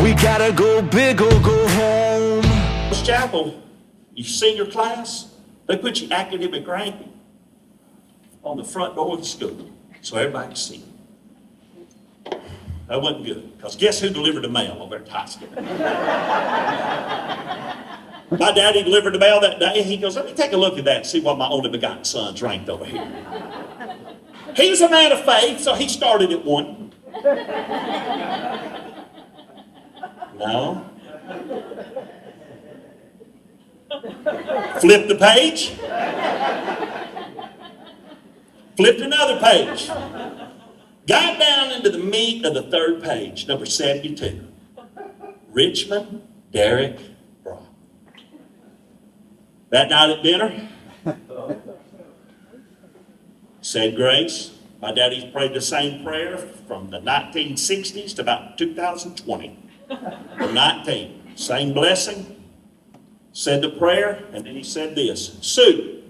We gotta go big or go home. This chapel, your senior class, they put you academic ranking on the front door of the school so everybody could see it. That wasn't good, because guess who delivered the mail over at high school? My daddy delivered the mail that day. He goes, let me take a look at that and see what my only begotten son's ranked over here. He was a man of faith, so he started at 1. No. Flipped the page. Flipped another page. Got down into the meat of the 3rd page, number 72. Richmond Derrick Brock. That night at dinner, said grace. My daddy's prayed the same prayer from the 1960s to about 2020. From 19, same blessing, said the prayer, and then he said this, Sue,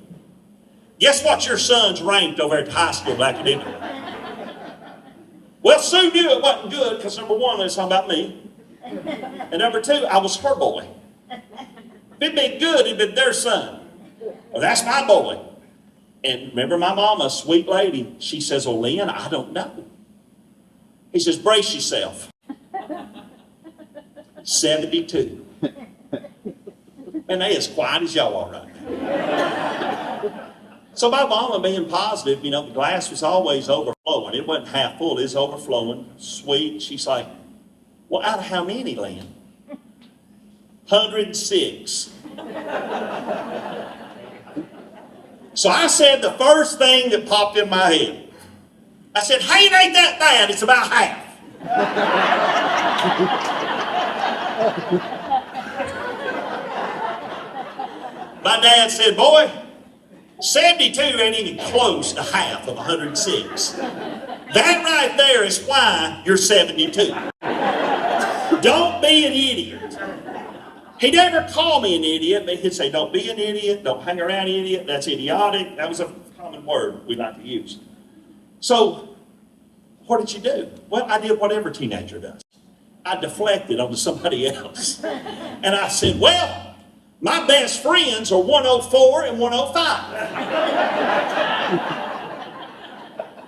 guess what your son's ranked over at high school academically? Well, Sue knew it wasn't good because number 1, it's talking about me. And number 2, I was her boy. If it'd been good, it'd been their son. Well, that's my boy. And remember my mama, a sweet lady, she says, oh, Lynn, I don't know. He says, brace yourself. 72. And they as quiet as y'all are right now. So my mama being positive, you know, the glass was always overflowing. It wasn't half full, it was overflowing. Sweet. She's like, well, out of how many, Lynn? 106. So I said the first thing that popped in my head. I said, hey, it ain't that bad, it's about half. My dad said, boy, 72 ain't even close to half of 106. That right there is why you're 72. Don't be an idiot. He never called me an idiot, but he'd say, don't be an idiot, don't hang around idiot, that's idiotic. That was a common word we like to use. So, what did you do? Well, I did what every teenager does. I deflected onto somebody else. And I said, well, my best friends are 104 and 105.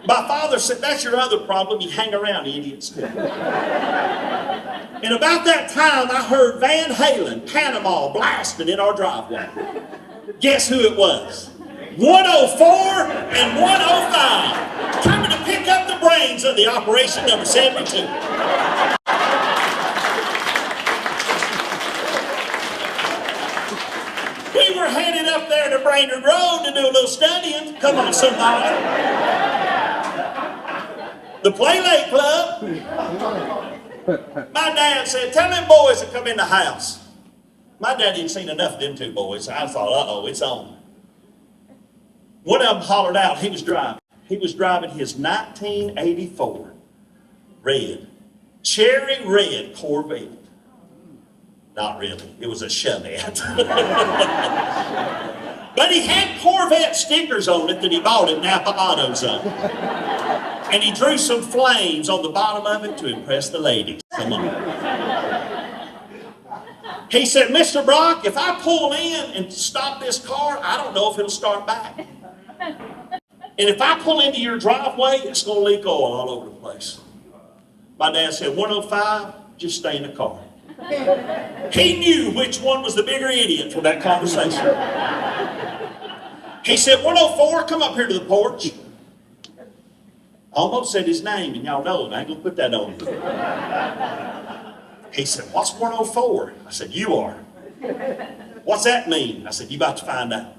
My father said, that's your other problem, you hang around idiots too. And about that time, I heard Van Halen, Panama, blasting in our driveway. Guess who it was? 104 and 105. Coming to pick up the brains of the operation number 72. We were headed up there to Brainerd Road to do a little studying. Come on, somebody. The Playlate Club. My dad said, tell them boys to come in the house. My daddy had seen enough of them 2 boys, so I thought, uh-oh, it's on. One of them hollered out, he was driving. He was driving his 1984 red, cherry red Corvette. Not really, it was a Chevette. But he had Corvette stickers on it that he bought at Napa AutoZone. And he drew some flames on the bottom of it to impress the ladies. Come on. He said, Mr. Brock, if I pull in and stop this car, I don't know if it'll start back. And if I pull into your driveway, it's going to leak oil all over the place. My dad said, 105, just stay in the car. He knew which one was the bigger idiot from that conversation. He said, 104, come up here to the porch. I almost said his name, and y'all know him. I ain't going to put that on you. He said, what's 104? I said, you are. What's that mean? I said, you about to find out.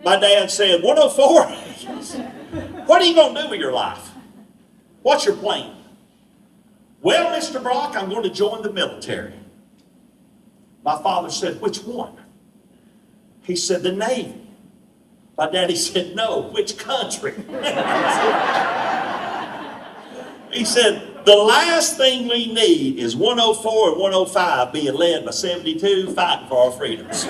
My dad said, 104? What are you going to do with your life? What's your plan? Well, Mr. Brock, I'm going to join the military. My father said, which one? He said, the Navy. My daddy said, no, which country? He said, the last thing we need is 104 and 105 being led by 72 fighting for our freedoms.